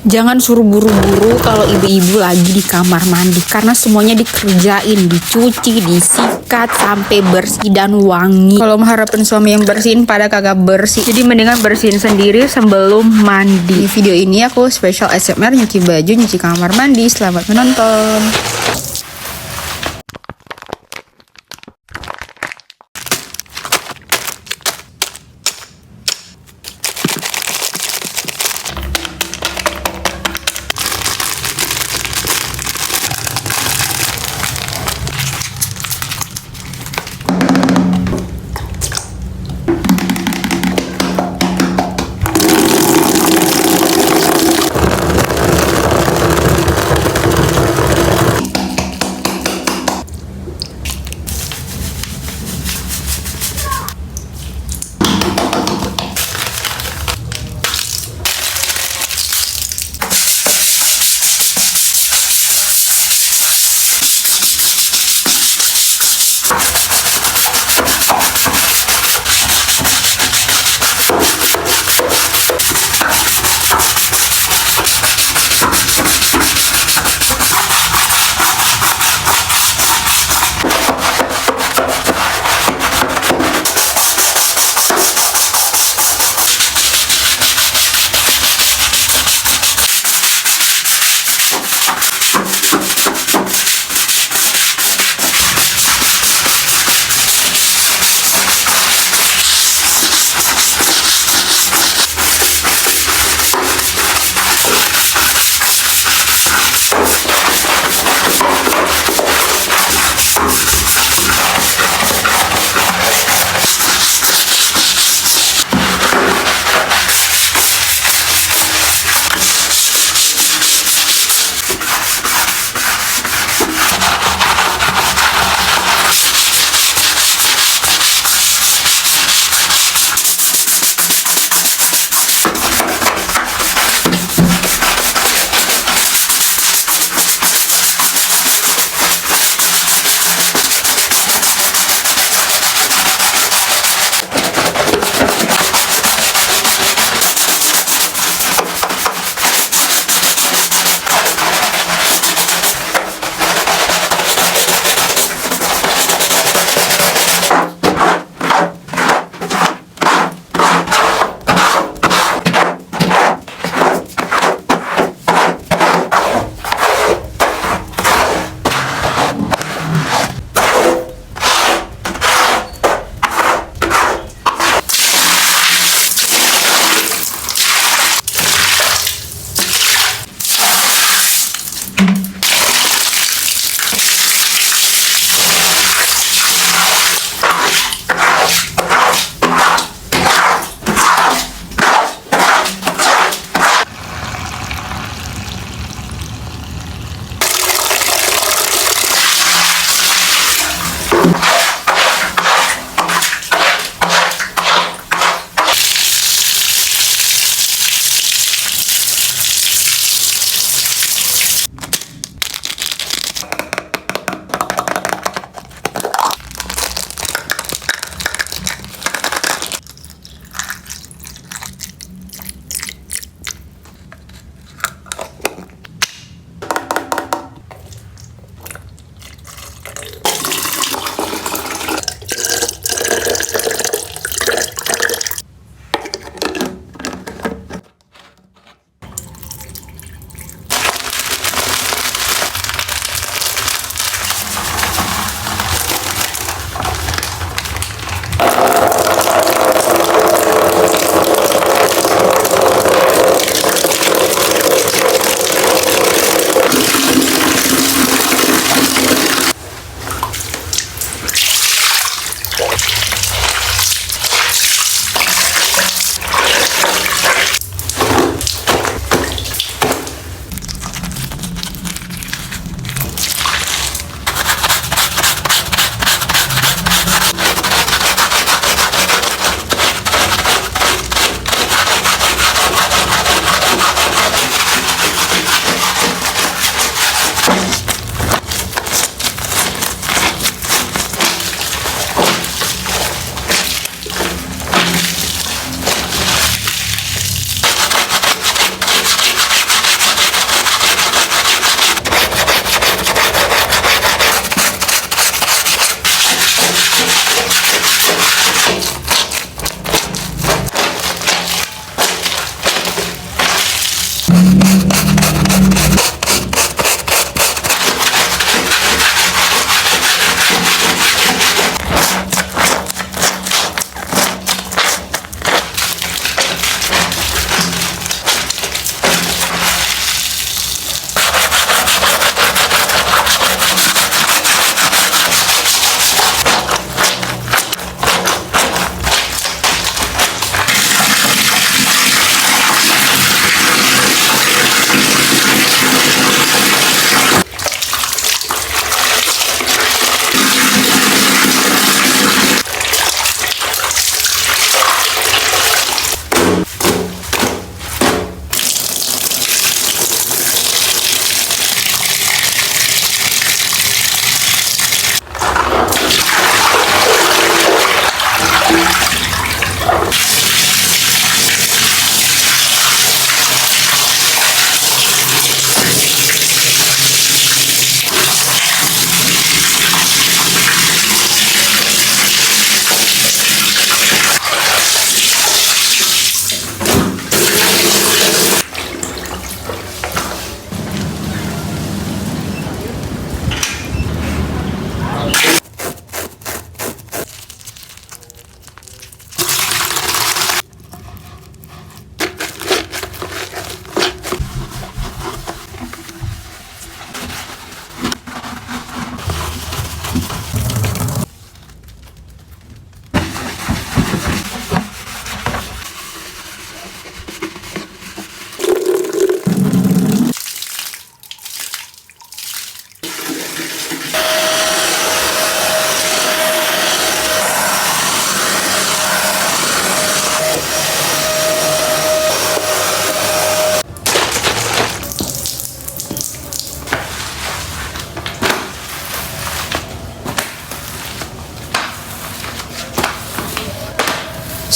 Jangan suruh buru-buru kalau ibu-ibu lagi di kamar mandi, karena semuanya dikerjain, dicuci, disikat sampai bersih dan wangi. Kalau mengharapin suami yang bersihin pada kagak bersih, jadi mendingan bersihin sendiri sebelum mandi. Di video ini aku special ASMR nyuci baju, nyuci kamar mandi. Selamat menonton.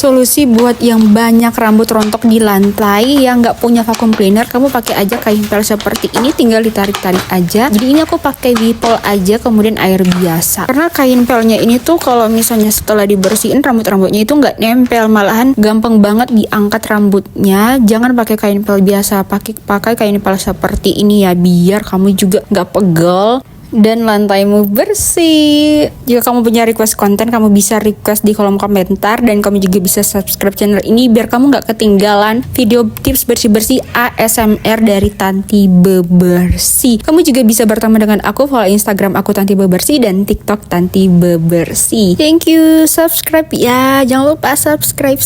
Solusi buat yang banyak rambut rontok di lantai yang nggak punya vacuum cleaner, kamu pakai aja kain pel seperti ini, tinggal ditarik-tarik aja. Jadi ini aku pakai wipol aja, kemudian air biasa. Karena kain pelnya ini tuh kalau misalnya setelah dibersihin rambut-rambutnya itu nggak nempel, malahan gampang banget diangkat rambutnya. Jangan pakai kain pel biasa, pakai kain pel seperti ini ya, biar kamu juga nggak pegel dan lantaimu bersih. Jika kamu punya request konten, kamu bisa request di kolom komentar, dan kamu juga bisa subscribe channel ini biar kamu nggak ketinggalan video tips bersih-bersih ASMR dari Tanti Bebersih. Kamu juga bisa bertemu dengan aku, follow Instagram aku Tanti Bebersih dan TikTok Tanti Bebersih. Thank you, subscribe ya. Jangan lupa subscribe.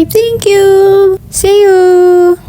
Thank you. See you.